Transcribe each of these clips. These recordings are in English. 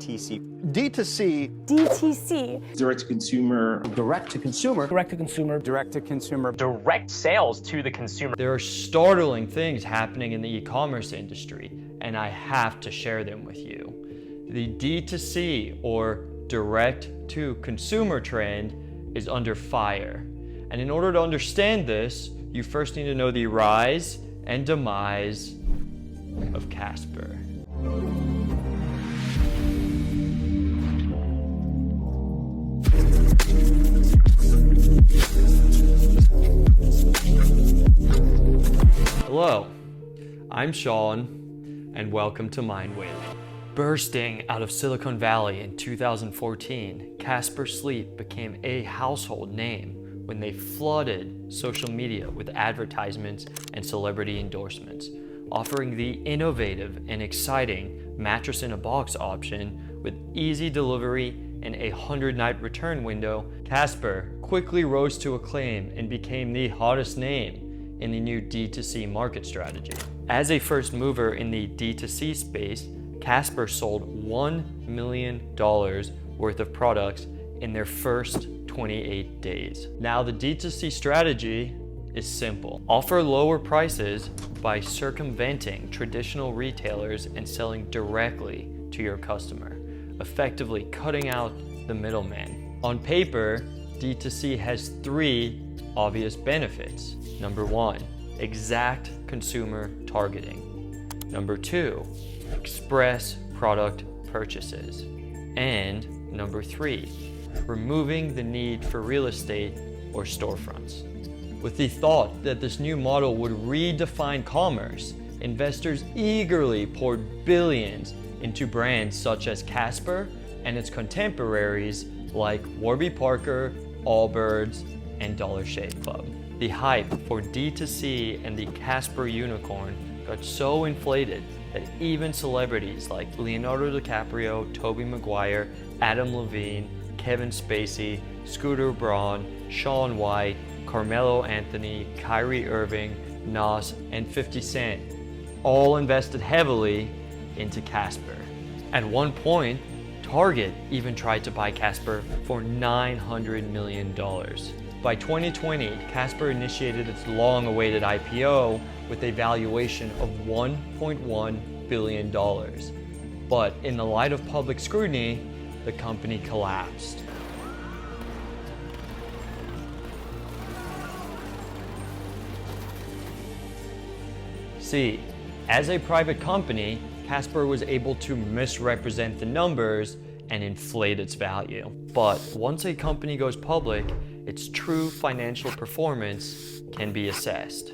DTC. D2C. DTC. Direct to consumer. Direct to consumer. Direct to consumer. Direct to consumer. Direct sales to the consumer. There are startling things happening in the e-commerce industry, and I have to share them with you. The D2C, or direct to consumer trend, is under fire. And in order to understand this, you first need to know the rise and demise of Casper. Hello, I'm Sean, and welcome to MindWave. Bursting out of Silicon Valley in 2014, Casper Sleep became a household name when they flooded social media with advertisements and celebrity endorsements, offering the innovative and exciting mattress-in-a-box option with easy delivery and a 100-night return window. Casper quickly rose to acclaim and became the hottest name in the new D2C market strategy. As a first mover in the D2C space, Casper sold $1 million worth of products in their first 28 days. Now the D2C strategy is simple. Offer lower prices by circumventing traditional retailers and selling directly to your customer, effectively cutting out the middleman. On paper, D2C has three obvious benefits. Number one, exact consumer targeting. Number two, express product purchases. And number three, removing the need for real estate or storefronts. With the thought that this new model would redefine commerce, investors eagerly poured billions into brands such as Casper and its contemporaries like Warby Parker, Allbirds, and Dollar Shave Club. The hype for D2C and the Casper unicorn got so inflated that even celebrities like Leonardo DiCaprio, Tobey Maguire, Adam Levine, Kevin Spacey, Scooter Braun, Shaun White, Carmelo Anthony, Kyrie Irving, Nas, and 50 Cent all invested heavily into Casper. At one point, Target even tried to buy Casper for $900 million. By 2020, Casper initiated its long-awaited IPO with a valuation of $1.1 billion. But in the light of public scrutiny, the company collapsed. See, as a private company, Casper was able to misrepresent the numbers and inflate its value. But once a company goes public, its true financial performance can be assessed.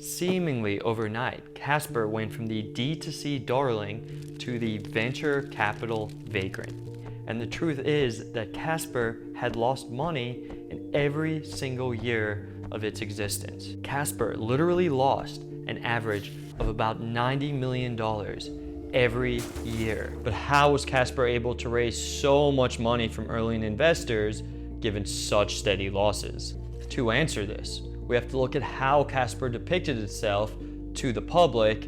Seemingly overnight, Casper went from the D2C darling to the venture capital vagrant. And the truth is that Casper had lost money in every single year of its existence. Casper literally lost an average of about $90 million every year. But how was Casper able to raise so much money from early investors given such steady losses? To answer this, we have to look at how Casper depicted itself to the public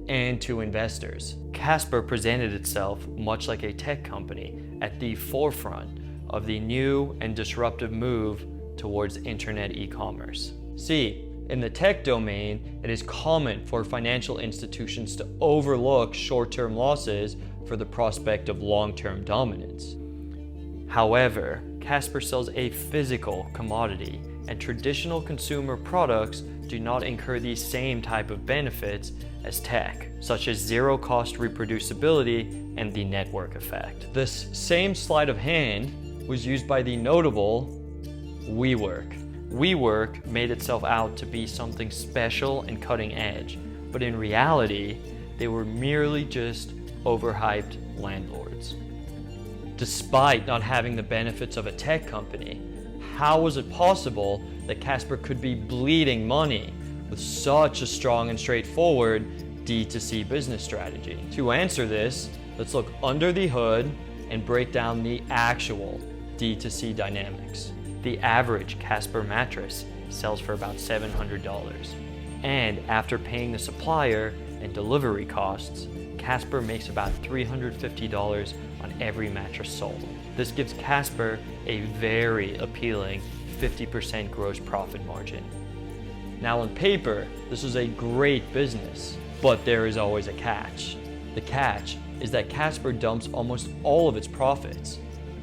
and to investors. Casper presented itself much like a tech company at the forefront of the new and disruptive move towards internet e-commerce. See, in the tech domain, it is common for financial institutions to overlook short-term losses for the prospect of long-term dominance. However, Casper sells a physical commodity, and traditional consumer products do not incur the same type of benefits as tech, such as zero-cost reproducibility and the network effect. This same sleight of hand was used by the notable WeWork. WeWork made itself out to be something special and cutting edge, but in reality, they were merely just overhyped landlords. Despite not having the benefits of a tech company, how was it possible that Casper could be bleeding money with such a strong and straightforward D2C business strategy? To answer this, let's look under the hood and break down the actual D2C dynamics. The average Casper mattress sells for about $700. And after paying the supplier and delivery costs, Casper makes about $350 on every mattress sold. This gives Casper a very appealing 50% gross profit margin. Now on paper, this is a great business, but there is always a catch. The catch is that Casper dumps almost all of its profits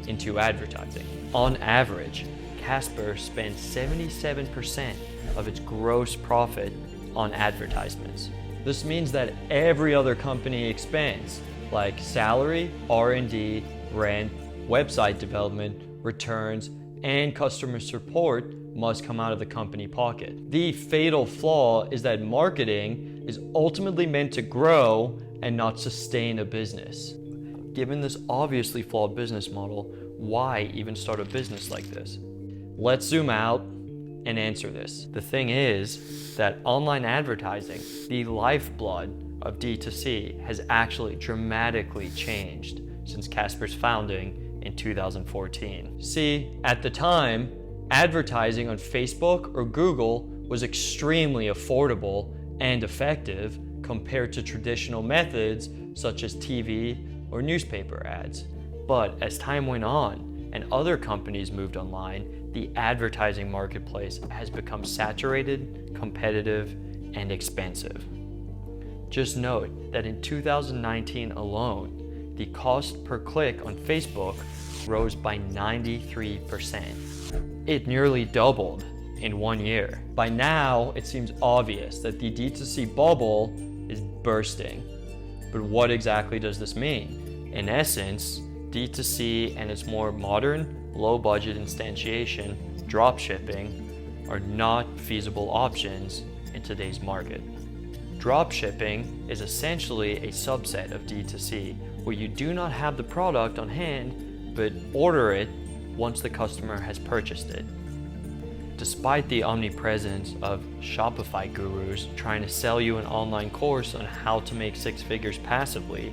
into advertising. On average, Casper spends 77% of its gross profit on advertisements. This means that every other company expense, like salary, R&D, rent, website development, returns, and customer support, must come out of the company pocket. The fatal flaw is that marketing is ultimately meant to grow and not sustain a business. Given this obviously flawed business model, why even start a business like this? Let's zoom out and answer this. The thing is that online advertising, the lifeblood of D2C, has actually dramatically changed since Casper's founding in 2014. See, at the time, advertising on Facebook or Google was extremely affordable and effective compared to traditional methods such as TV or newspaper ads. But as time went on and other companies moved online, the advertising marketplace has become saturated, competitive, and expensive. Just note that in 2019 alone, the cost per click on Facebook rose by 93%. It nearly doubled in 1 year. By now, it seems obvious that the D2C bubble is bursting. But what exactly does this mean? In essence, D2C and its more modern, low-budget instantiation, dropshipping, are not feasible options in today's market. Dropshipping is essentially a subset of D2C, where you do not have the product on hand, but order it once the customer has purchased it. Despite the omnipresence of Shopify gurus trying to sell you an online course on how to make six figures passively,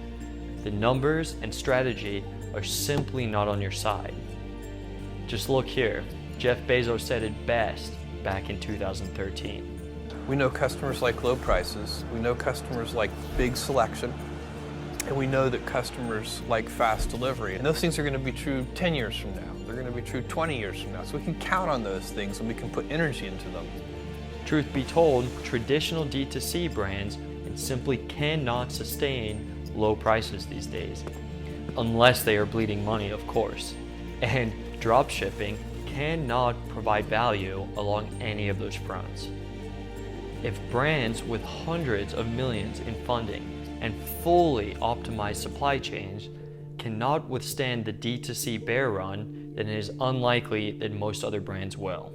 the numbers and strategy are simply not on your side. Just look here. Jeff Bezos said it best back in 2013. We know customers like low prices, we know customers like big selection, and we know that customers like fast delivery. And those things are going to be true 10 years from now. They're going to be true 20 years from now. So we can count on those things and we can put energy into them. Truth be told, traditional D2C brands simply cannot sustain low prices these days, unless they are bleeding money, of course. And dropshipping cannot provide value along any of those fronts. If brands with hundreds of millions in funding and fully optimized supply chains cannot withstand the D2C bear run, then it is unlikely that most other brands will.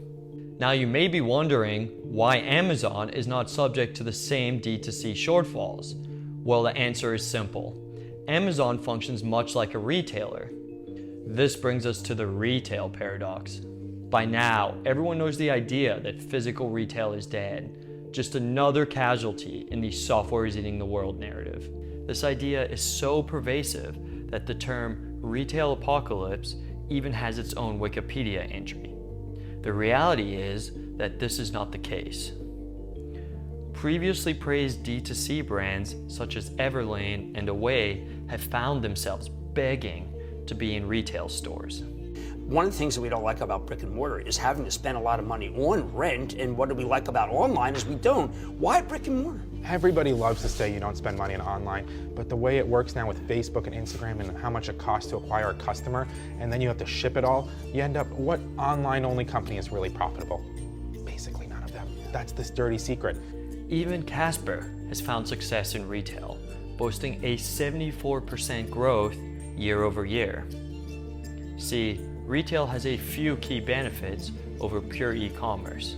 Now you may be wondering why Amazon is not subject to the same D2C shortfalls. Well, the answer is simple. Amazon functions much like a retailer. This brings us to the retail paradox. By now, everyone knows the idea that physical retail is dead, just another casualty in the software is eating the world narrative. This idea is so pervasive that the term retail apocalypse even has its own Wikipedia entry. The reality is that this is not the case. Previously praised D2C brands such as Everlane and Away have found themselves begging to be in retail stores. One of the things that we don't like about brick and mortar is having to spend a lot of money on rent, and what do we like about online is we don't. Why brick and mortar? Everybody loves to say you don't spend money on online, but the way it works now with Facebook and Instagram and how much it costs to acquire a customer, and then you have to ship it all, you end up, what online-only company is really profitable? Basically none of them. That's this dirty secret. Even Casper has found success in retail, boasting a 74% growth year over year. See, retail has a few key benefits over pure e-commerce.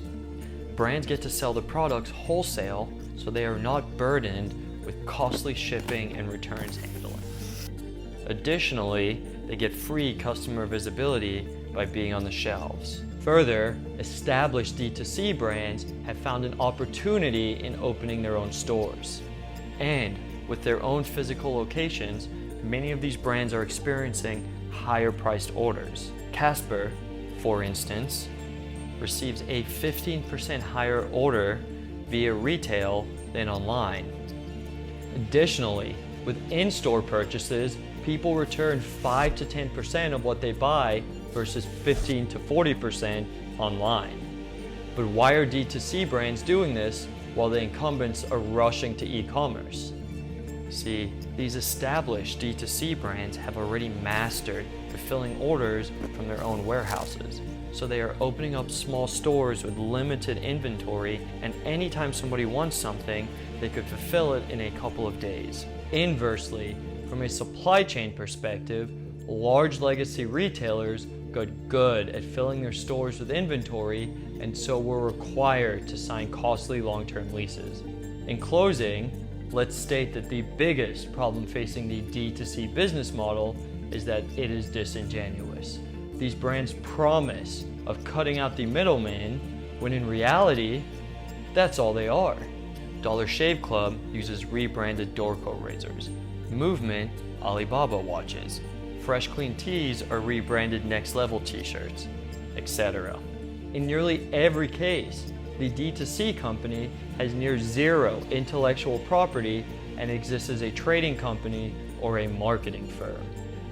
Brands get to sell the products wholesale, so they are not burdened with costly shipping and returns handling. Additionally, they get free customer visibility by being on the shelves. Further, established D2C brands have found an opportunity in opening their own stores. And with their own physical locations, many of these brands are experiencing higher priced orders. Casper, for instance, receives a 15% higher order via retail than online. Additionally, with in-store purchases, people return 5 to 10% of what they buy versus 15 to 40% online. But why are D2C brands doing this while the incumbents are rushing to e-commerce? See, these established D2C brands have already mastered fulfilling orders from their own warehouses. So they are opening up small stores with limited inventory, and anytime somebody wants something, they could fulfill it in a couple of days. Inversely, from a supply chain perspective, large legacy retailers got good at filling their stores with inventory, and so were required to sign costly long-term leases. In closing, let's state that the biggest problem facing the D2C business model is that it is disingenuous. These brands promise of cutting out the middleman, when in reality, that's all they are. Dollar Shave Club uses rebranded Dorco razors. Movement, Alibaba watches. Fresh Clean Tees are rebranded Next Level t-shirts, etc. In nearly every case, the D2C company has near zero intellectual property and exists as a trading company or a marketing firm.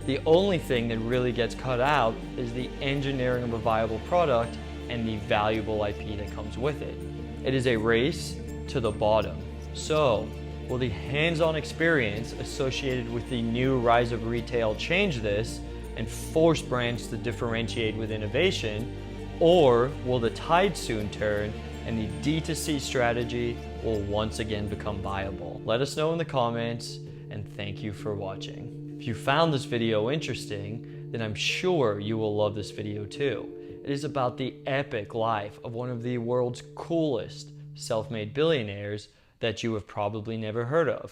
The only thing that really gets cut out is the engineering of a viable product and the valuable IP that comes with it. It is a race to the bottom. So, will the hands-on experience associated with the new rise of retail change this and force brands to differentiate with innovation, or will the tide soon turn and the D2C strategy will once again become viable? Let us know in the comments, and thank you for watching. If you found this video interesting, then I'm sure you will love this video too. It is about the epic life of one of the world's coolest self-made billionaires that you have probably never heard of.